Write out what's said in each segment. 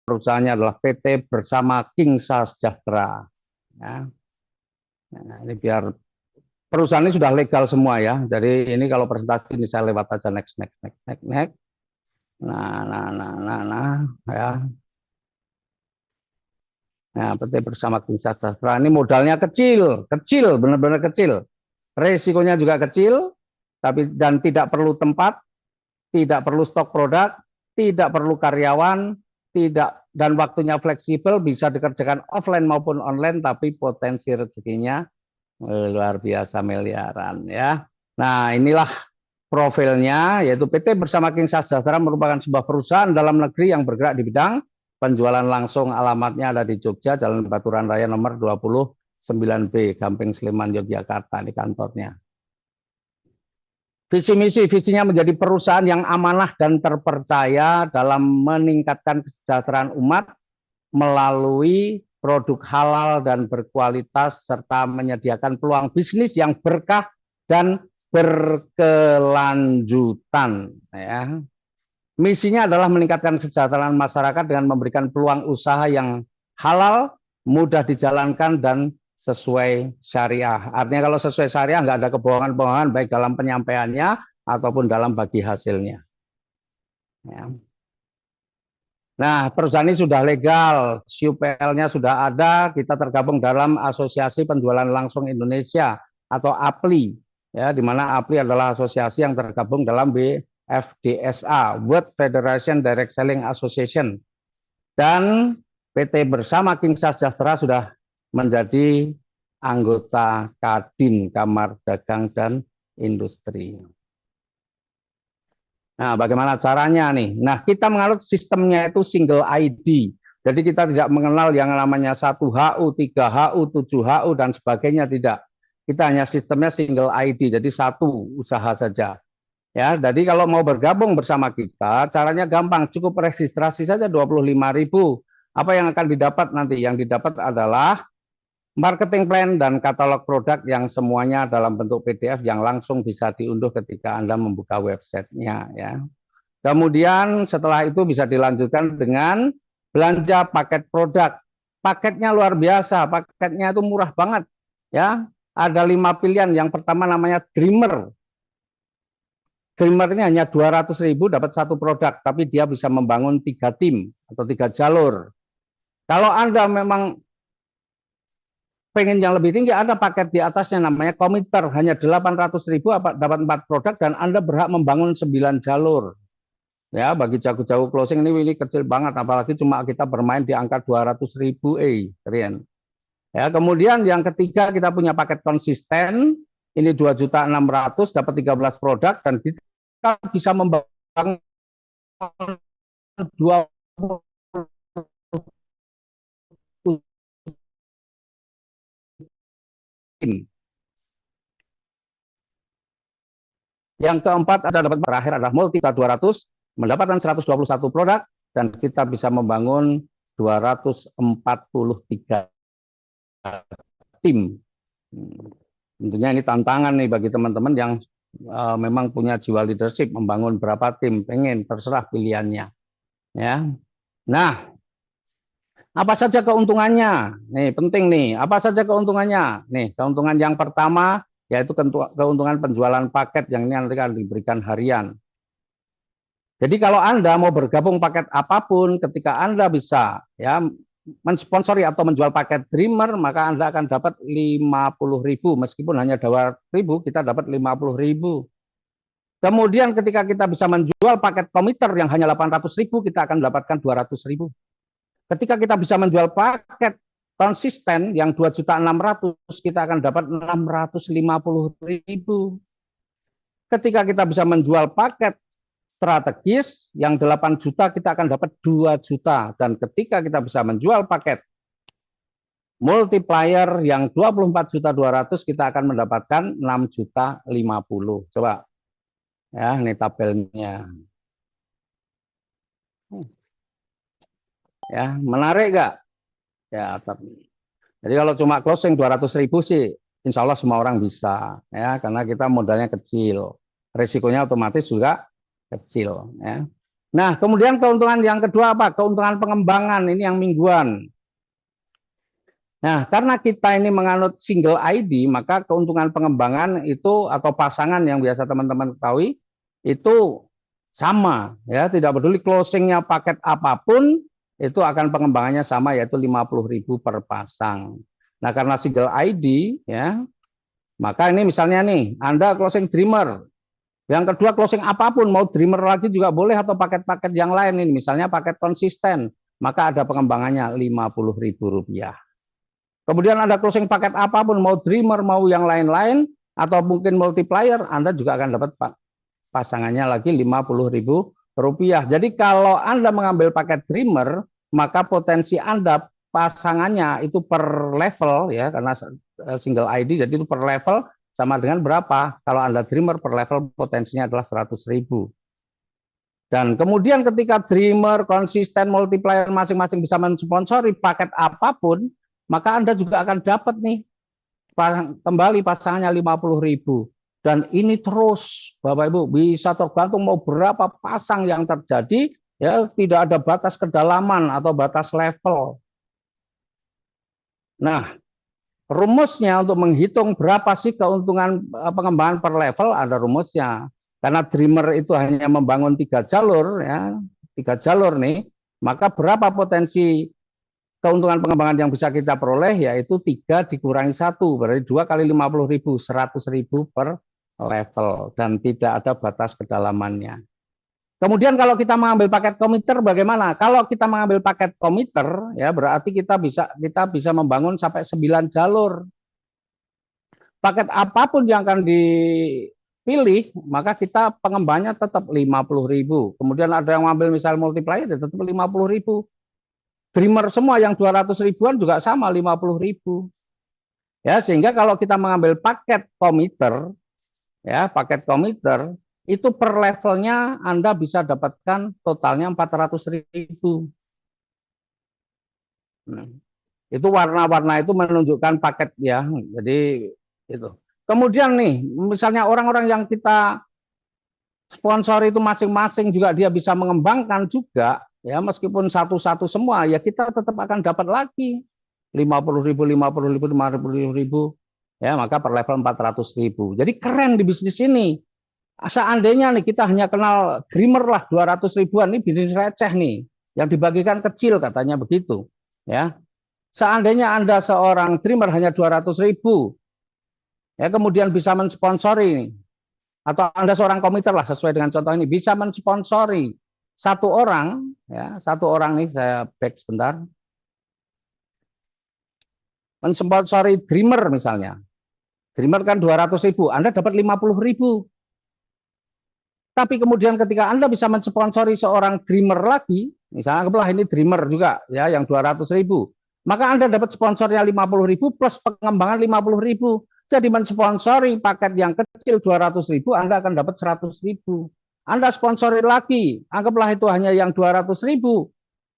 perusahaannya adalah PT Bersama Kingsa Sejahtera. Ya. Nah, ini biar perusahaan ini sudah legal semua ya. Jadi ini kalau presentasi ini saya lewat aja next. Nah, ya. Nah, PT Bersama Kingsa Sejahtera ini modalnya kecil, benar-benar kecil. Resikonya juga kecil, dan tidak perlu tempat, tidak perlu stok produk, tidak perlu karyawan, dan waktunya fleksibel, bisa dikerjakan offline maupun online, tapi potensi rezekinya luar biasa miliaran ya. Nah, inilah profilnya, yaitu PT Bersama Kingsa Sejahtera merupakan sebuah perusahaan dalam negeri yang bergerak di bidang penjualan langsung. Alamatnya ada di Jogja, Jalan Baturan Raya nomor 29B, Gamping Sleman, Yogyakarta, di kantornya. Visi misi, visinya menjadi perusahaan yang amanah dan terpercaya dalam meningkatkan kesejahteraan umat melalui produk halal dan berkualitas, serta menyediakan peluang bisnis yang berkah dan berkelanjutan. Ya. Misinya adalah meningkatkan kesejahteraan masyarakat dengan memberikan peluang usaha yang halal, mudah dijalankan, dan sesuai syariah. Artinya kalau sesuai syariah nggak ada kebohongan-kebohongan baik dalam penyampaiannya ataupun dalam bagi hasilnya. Ya. Nah, perusahaan ini sudah legal, SUPL-nya sudah ada, kita tergabung dalam Asosiasi Penjualan Langsung Indonesia atau APLI, ya, di mana APLI adalah asosiasi yang tergabung dalam BFDSA, World Federation Direct Selling Association, dan PT Bersama Kingsa Sejahtera sudah menjadi anggota Kadin, Kamar Dagang dan Industri. Nah, bagaimana caranya nih? Nah, kita menganut sistemnya itu single ID. Jadi kita tidak mengenal yang namanya 1HU, 3HU, 7HU, dan sebagainya, tidak. Kita hanya sistemnya single ID, jadi satu usaha saja. Ya, jadi kalau mau bergabung bersama kita, caranya gampang, cukup registrasi saja 25.000. Apa yang akan didapat nanti? Yang didapat adalah marketing plan dan katalog produk yang semuanya dalam bentuk PDF yang langsung bisa diunduh ketika Anda membuka websitenya. Ya. Kemudian setelah itu bisa dilanjutkan dengan belanja paket produk. Paketnya luar biasa, paketnya itu murah banget. Ya, ada 5 pilihan. Yang pertama namanya Dreamer. Dreamer ini hanya 200.000 dapat satu produk, tapi dia bisa membangun 3 tim atau 3 jalur. Kalau Anda memang pengen yang lebih tinggi, ada paket di atasnya namanya Commuter, hanya 800.000 dapat 4 produk dan Anda berhak membangun 9 jalur. Ya, bagi jago-jago closing ini kecil banget, apalagi cuma kita bermain di angka 200.000, keren. Ya, kemudian yang ketiga kita punya paket konsisten, ini 2.600.000 dapat 13 produk dan kita bisa membangun 20 tim. Yang keempat ada dapat terakhir adalah multi 200 mendapatkan 121 produk dan kita bisa membangun 243 tim. Tentunya ini tantangan nih bagi teman-teman yang memang punya jiwa leadership, membangun berapa tim, pengen terserah pilihannya. Ya. Nah, apa saja keuntungannya? Nih, penting nih. Apa saja keuntungannya? Nih, keuntungan yang pertama yaitu keuntungan penjualan paket yang ini nanti akan diberikan harian. Jadi kalau Anda mau bergabung paket apapun, ketika Anda bisa ya mensponsori atau menjual paket Dreamer, maka Anda akan dapat 50.000, meskipun hanya 2.000, kita dapat 50.000. Kemudian ketika kita bisa menjual paket Commuter yang hanya 800.000, kita akan mendapatkan 200.000. Ketika kita bisa menjual paket konsisten yang 2.600.000, kita akan dapat 650.000. Ketika kita bisa menjual paket strategis yang 8 juta, kita akan dapat 2 juta. Dan ketika kita bisa menjual paket multiplier yang 24.200.000, kita akan mendapatkan 6.050. Coba. Ya, ini tabelnya. Ya, menarik nggak? Ya, jadi kalau cuma closing 200.000 sih, insya Allah semua orang bisa, ya, karena kita modalnya kecil, risikonya otomatis juga kecil, ya. Nah, kemudian keuntungan yang kedua apa? Keuntungan pengembangan, ini yang mingguan. Nah, karena kita ini menganut single ID, maka keuntungan pengembangan itu atau pasangan yang biasa teman-teman ketahui itu sama, ya, tidak peduli closingnya paket apapun, itu akan pengembangannya sama, yaitu 50.000 per pasang. Nah, karena single ID, ya, maka ini misalnya nih, Anda closing dreamer, yang kedua closing apapun, mau dreamer lagi juga boleh atau paket-paket yang lain ini, misalnya paket konsisten, maka ada pengembangannya Rp50.000. Kemudian Anda closing paket apapun, mau dreamer, mau yang lain-lain, atau mungkin multiplier, Anda juga akan dapat pasangannya lagi Rp50.000. Jadi kalau Anda mengambil paket dreamer, maka potensi Anda pasangannya itu per level, ya, karena single ID, jadi itu per level sama dengan berapa? Kalau Anda dreamer per level potensinya adalah 100.000. Dan kemudian ketika dreamer, konsisten, multiplier masing-masing bisa mensponsori paket apapun, maka Anda juga akan dapat nih kembali pasangannya 50.000. Dan ini terus Bapak Ibu bisa tergantung mau berapa pasang yang terjadi, ya, tidak ada batas kedalaman atau batas level. Nah, rumusnya untuk menghitung berapa sih keuntungan pengembangan per level ada rumusnya. Karena dreamer itu hanya membangun 3 jalur, ya, 3 jalur nih, maka berapa potensi keuntungan pengembangan yang bisa kita peroleh, yaitu 3 dikurangi 1, berarti 2 kali 50.000, 100.000 per level, dan tidak ada batas kedalamannya. Kemudian kalau kita mengambil paket komiter bagaimana? Kalau kita mengambil paket komiter, ya, berarti kita bisa membangun sampai 9 jalur. Paket apapun yang akan dipilih, maka kita pengembangannya tetap 50.000. Kemudian ada yang mengambil misal multiplier, ya tetap 50.000. Dreamer semua yang 200.000-an juga sama 50.000. Ya, sehingga kalau kita mengambil paket komiter, ya, paket komiter itu per levelnya Anda bisa dapatkan totalnya 400.000. Nah, itu warna-warna itu menunjukkan paket, ya. Jadi itu. Kemudian nih, misalnya orang-orang yang kita sponsor itu masing-masing juga dia bisa mengembangkan juga, ya, meskipun satu-satu semua, ya kita tetap akan dapat lagi 50.000, 50.000, 50.000, ya, maka per level 400.000. Jadi keren di bisnis ini. Seandainya nih kita hanya kenal dreamer lah 200.000-an, ini bisnis receh nih, yang dibagikan kecil katanya begitu, ya. Seandainya Anda seorang dreamer hanya 200.000, ya, kemudian bisa mensponsori, atau Anda seorang komiter lah sesuai dengan contoh ini, bisa mensponsori satu orang, ya, satu orang nih, saya back sebentar, mensponsori dreamer misalnya, dreamer kan 200.000, Anda dapat 50.000. Tapi kemudian ketika Anda bisa mensponsori seorang dreamer lagi, misalnya anggaplah ini dreamer juga, ya, yang 200.000, maka Anda dapat sponsornya 50.000 plus pengembangan 50.000. Jadi mensponsori paket yang kecil 200.000, Anda akan dapat 100.000. Anda sponsori lagi, anggaplah itu hanya yang 200.000,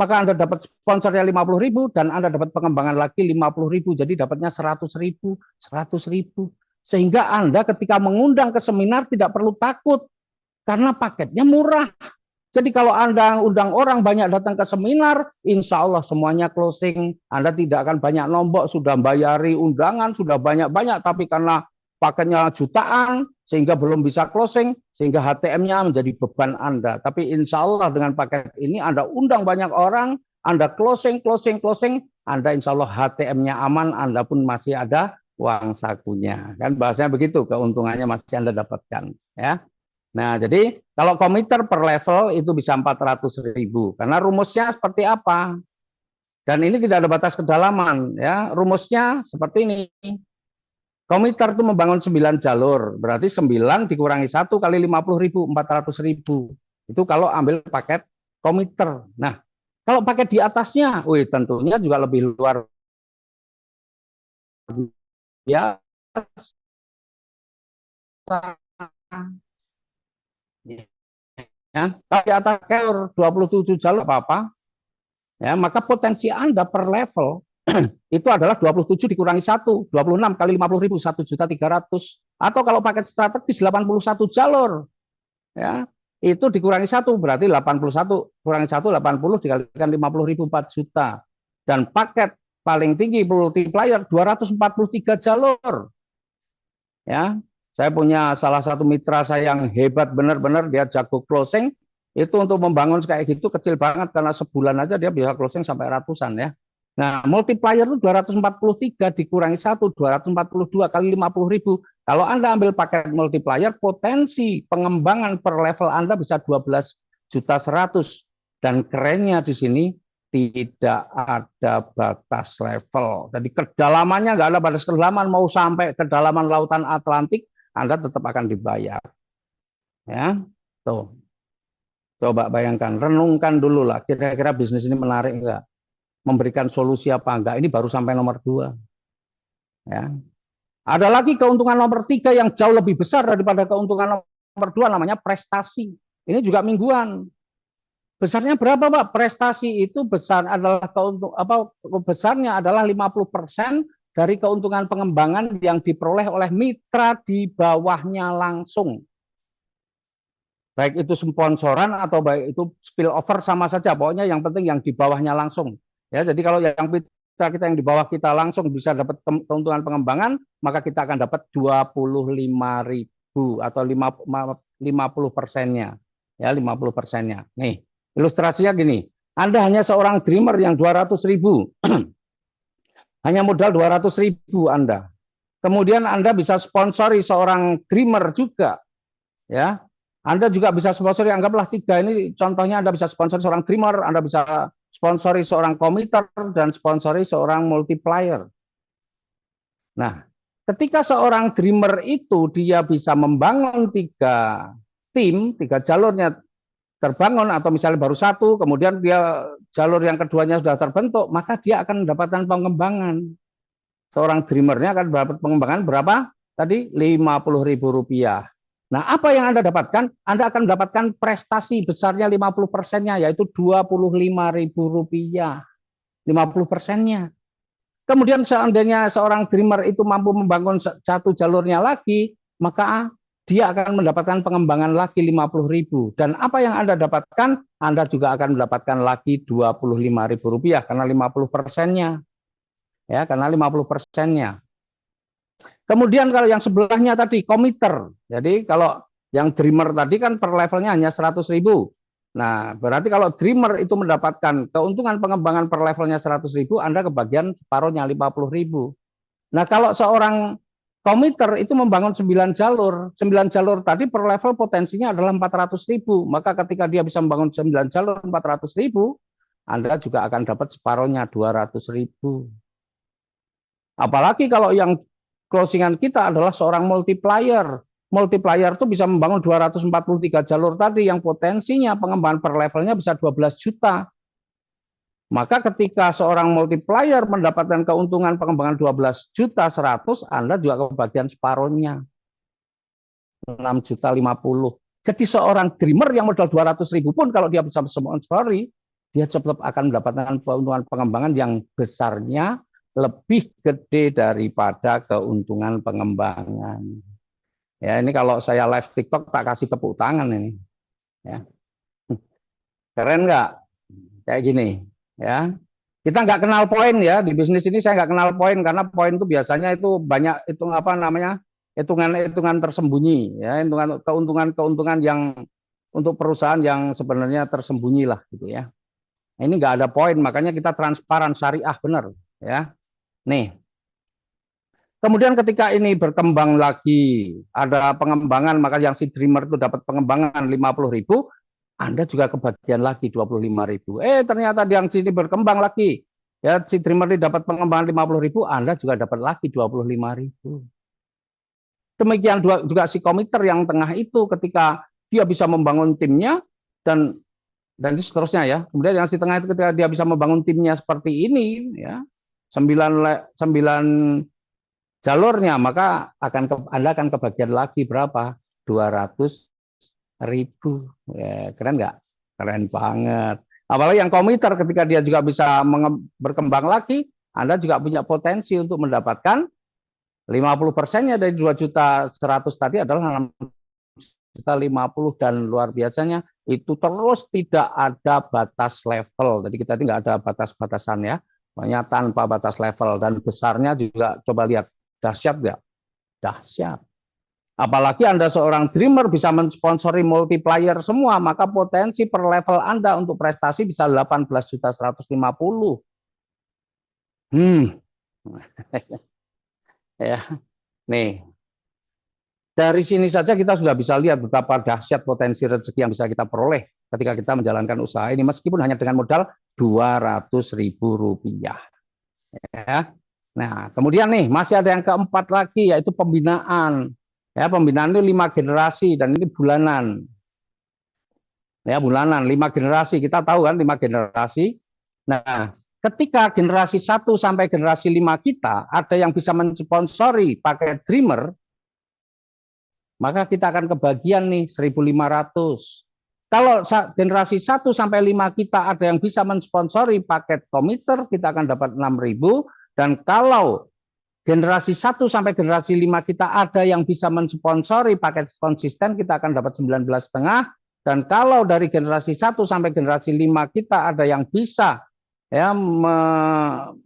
maka Anda dapat sponsornya 50.000 dan Anda dapat pengembangan lagi 50.000. Jadi dapatnya 100.000, 100.000. Sehingga Anda ketika mengundang ke seminar tidak perlu takut karena paketnya murah. Jadi kalau Anda undang orang banyak datang ke seminar, insya Allah semuanya closing. Anda tidak akan banyak nombok, sudah bayari undangan, sudah banyak-banyak, tapi karena paketnya jutaan, sehingga belum bisa closing, sehingga HTM-nya menjadi beban Anda. Tapi insya Allah dengan paket ini Anda undang banyak orang, Anda closing, Anda insya Allah HTM-nya aman, Anda pun masih ada uang sakunya. Kan bahasanya begitu, keuntungannya masih Anda dapatkan. Ya. Nah, jadi kalau komiter per level itu bisa 400.000. Karena rumusnya seperti apa? Dan ini tidak ada batas kedalaman, ya. Rumusnya seperti ini. Komiter itu membangun 9 jalur. Berarti 9 dikurangi 1 kali 50.000, 400.000. Itu kalau ambil paket komiter. Nah, kalau paket di atasnya, wih, tentunya juga lebih luar biasa. Ya, kalau di atas keur 27 jalur apa-apa, ya, maka potensi Anda per level itu adalah 27 dikurangi 1, 26 kali 50.000, 1.300.000. Atau kalau paket strategis 81 jalur, ya. itu dikurangi 1 berarti 81, kurangi 1 80 dikalikan 50.000 4 juta. Dan paket paling tinggi multiplier 243 jalur. Ya, saya punya salah satu mitra saya yang hebat benar-benar, dia jago closing. Itu untuk membangun kayak gitu kecil banget karena sebulan aja dia bisa closing sampai ratusan ya. Nah, multiplier itu 243 dikurangi 1, 242 kali 50.000. Kalau Anda ambil paket multiplier, potensi pengembangan per level Anda bisa 12 juta 100. Dan kerennya di sini tidak ada batas level. Jadi kedalamannya nggak ada batas kedalaman, mau sampai kedalaman lautan Atlantik, Anda tetap akan dibayar. Ya, tuh. Coba bayangkan, renungkan dulu lah, kira-kira bisnis ini menarik enggak? Memberikan solusi apa enggak? Ini baru sampai nomor 2. Ya. Ada lagi keuntungan nomor 3 yang jauh lebih besar daripada keuntungan nomor 2, namanya prestasi. Ini juga mingguan. Besarnya berapa, Pak? Prestasi itu besar adalah besarnya adalah 50% dari keuntungan pengembangan yang diperoleh oleh mitra di bawahnya langsung. Baik itu sponsoran atau baik itu spillover sama saja, pokoknya yang penting yang di bawahnya langsung. Ya, jadi kalau yang kita yang di bawah kita langsung bisa dapat keuntungan pengembangan, maka kita akan dapat 25.000 atau 50%-nya. Ya, 50%-nya. Nih, ilustrasinya gini. Anda hanya seorang dreamer yang 200.000. Hanya modal 200.000 Anda. Kemudian Anda bisa sponsori seorang dreamer juga. Ya, Anda juga bisa sponsori, anggaplah 3 ini contohnya, Anda bisa sponsori seorang dreamer, Anda bisa sponsori seorang committer, dan sponsori seorang multiplier. Nah, ketika seorang dreamer itu dia bisa membangun 3 tim, 3 jalurnya terbangun, atau misalnya baru 1, kemudian dia jalur yang keduanya sudah terbentuk, maka dia akan mendapatkan pengembangan. Seorang dreamernya akan dapat pengembangan berapa? Tadi Rp50.000. Nah, apa yang Anda dapatkan? Anda akan mendapatkan prestasi besarnya 50%-nya, yaitu Rp25.000. 50%-nya. Kemudian seandainya seorang dreamer itu mampu membangun 1 jalurnya lagi, maka dia akan mendapatkan pengembangan lagi 50.000. Dan apa yang Anda dapatkan? Anda juga akan mendapatkan lagi Rp25.000 karena 50%-nya. Ya, karena 50%-nya. Kemudian kalau yang sebelahnya tadi komiter, jadi kalau yang dreamer tadi kan per levelnya hanya 100.000. Nah, berarti kalau dreamer itu mendapatkan keuntungan pengembangan per levelnya 100.000, Anda kebagian separuhnya 50.000. Nah, kalau seorang komiter itu membangun 9 jalur, 9 jalur tadi per level potensinya adalah 400.000. Maka ketika dia bisa membangun 9 jalur 400.000, Anda juga akan dapat separuhnya 200.000. Apalagi kalau yang closingan kita adalah seorang multiplier. Multiplier itu bisa membangun 243 jalur tadi yang potensinya pengembangan per levelnya bisa 12 juta. Maka ketika seorang multiplier mendapatkan keuntungan pengembangan 12 juta 100, Anda juga kebagian separuhnya. 6 juta 50. Jadi seorang dreamer yang modal 200.000 pun kalau dia bisa sponsori, dia tetap akan mendapatkan keuntungan pengembangan yang besarnya lebih gede daripada keuntungan pengembangan. Ya, ini kalau saya live TikTok tak kasih tepuk tangan ini. Ya. Keren nggak? Kayak gini. Ya. Kita nggak kenal poin ya, di bisnis ini saya nggak kenal poin, karena poin itu biasanya itu banyak hitungan tersembunyi, ya, keuntungan yang untuk perusahaan yang sebenarnya tersembunyi lah gitu ya. Ini nggak ada poin, makanya kita transparan syariah benar ya. Nih, kemudian ketika ini berkembang lagi, ada pengembangan, maka yang si dreamer itu dapat pengembangan 50.000, Anda juga kebagian lagi 25.000. Ternyata yang sini berkembang lagi, ya si dreamer ini dapat pengembangan 50.000, Anda juga dapat lagi 25.000. Demikian juga si komiter yang tengah itu, ketika dia bisa membangun timnya dan seterusnya ya. Kemudian yang si tengah itu ketika dia bisa membangun timnya seperti ini, ya, 9 jalurnya, maka Anda akan kebagian lagi berapa? 200.000. Ya, keren nggak? Keren banget. Apalagi yang komiter ketika dia juga bisa berkembang lagi, Anda juga punya potensi untuk mendapatkan 50%-nya dari 2.100.000 tadi adalah kita 50 dan luar biasanya itu terus tidak ada batas level. Jadi kita tidak ada batas-batasan ya. Pokoknya tanpa batas level dan besarnya juga coba lihat dahsyat nggak? Dahsyat. Apalagi Anda seorang dreamer bisa mensponsori multiplier semua, maka potensi per level Anda untuk prestasi bisa 18.150. Ya. Nih, dari sini saja kita sudah bisa lihat betapa dahsyat potensi rezeki yang bisa kita peroleh ketika kita menjalankan usaha ini, meskipun hanya dengan modal Rp200.000. Ya. Nah, kemudian nih masih ada yang keempat lagi, yaitu pembinaan. Ya, pembinaan itu 5 generasi dan ini bulanan. Ya, bulanan 5 generasi. Kita tahu kan 5 generasi. Nah, ketika generasi 1 sampai generasi 5 kita ada yang bisa mensponsori pakai Dreamer, maka kita akan kebagian nih 1.500. Kalau generasi 1 sampai 5 kita ada yang bisa mensponsori paket komiter, kita akan dapat 6.000. Dan kalau generasi 1 sampai generasi 5 kita ada yang bisa mensponsori paket konsisten, kita akan dapat 19,5. Dan kalau dari generasi 1 sampai generasi 5 kita ada yang bisa ya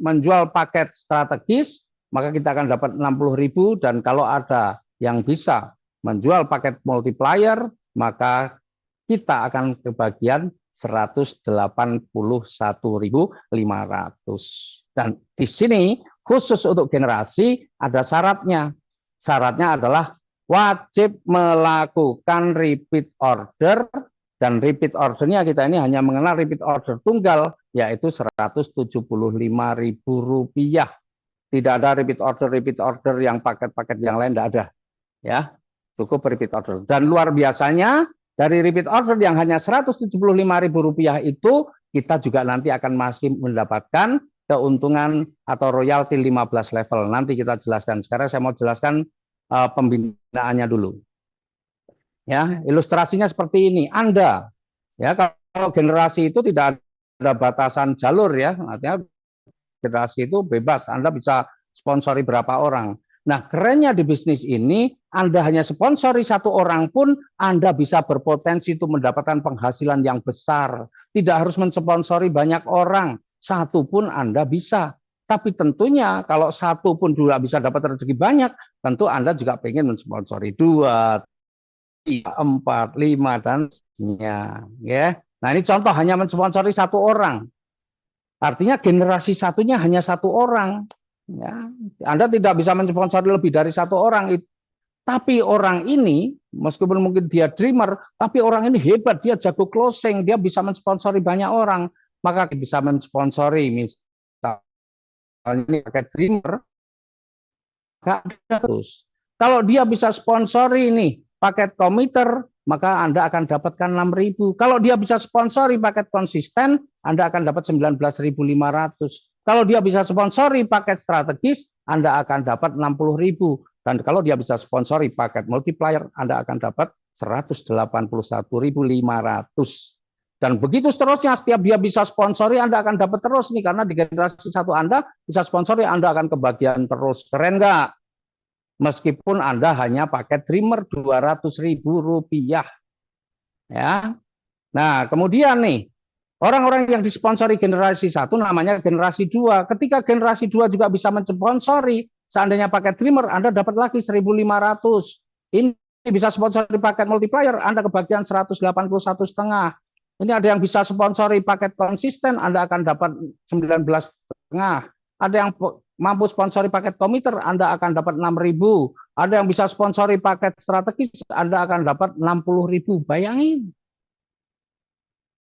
menjual paket strategis, maka kita akan dapat 60.000. Dan kalau ada yang bisa menjual paket multiplier, maka kita akan kebagian 181.500. Dan di sini khusus untuk generasi ada syaratnya. Syaratnya adalah wajib melakukan repeat order, dan repeat ordernya kita ini hanya mengenal repeat order tunggal, yaitu Rp175.000. Tidak ada repeat order yang paket-paket yang lain, tidak ada. Ya, cukup repeat order. Dan luar biasanya dari repeat order yang hanya Rp175.000 itu, kita juga nanti akan masih mendapatkan keuntungan atau royalti 15 level. Nanti kita jelaskan. Sekarang saya mau jelaskan pembinaannya dulu. Ya, ilustrasinya seperti ini. Anda, ya, kalau generasi itu tidak ada batasan jalur ya, artinya generasi itu bebas. Anda bisa sponsori berapa orang. Nah, kerennya di bisnis ini, Anda hanya sponsori 1 orang pun, Anda bisa berpotensi untuk mendapatkan penghasilan yang besar. Tidak harus mensponsori banyak orang, 1 pun Anda bisa. Tapi tentunya kalau 1 pun juga bisa dapat rezeki banyak, tentu Anda juga pengen mensponsori 2, 3, 4, 5, dan sebagainya. Ya. Nah, ini contoh hanya mensponsori 1 orang. Artinya generasi satunya hanya 1 orang. Ya, Anda tidak bisa mensponsori lebih dari 1 orang. Tapi orang ini, meskipun mungkin dia dreamer, tapi orang ini hebat, dia jago closing, dia bisa mensponsori banyak orang. Maka bisa mensponsori, misalnya ini pakai dreamer, terus. Kalau dia bisa sponsori ini paket komiter, maka Anda akan dapatkan 6.000. Kalau dia bisa sponsori paket konsisten, Anda akan dapat 19.500. Kalau dia bisa sponsori paket strategis, Anda akan dapat 60.000. Dan kalau dia bisa sponsori paket multiplier, Anda akan dapat 181.500. Dan begitu seterusnya, setiap dia bisa sponsori, Anda akan dapat terus nih, karena di generasi 1 Anda bisa sponsori, Anda akan kebagian terus. Keren nggak? Meskipun Anda hanya pakai Dreamer Rp200.000. Ya. Nah, kemudian nih, orang-orang yang disponsori generasi 1 namanya generasi 2. Ketika generasi 2 juga bisa mensponsori, seandainya pakai Dreamer, Anda dapat lagi 1.500. Ini bisa sponsori paket multiplier, Anda kebagian 181,5. Ini ada yang bisa sponsori paket konsisten, Anda akan dapat 19,5. Ada yang mampu sponsori paket komiter, Anda akan dapat 6.000. Ada yang bisa sponsori paket strategis, Anda akan dapat 60.000. Bayangin.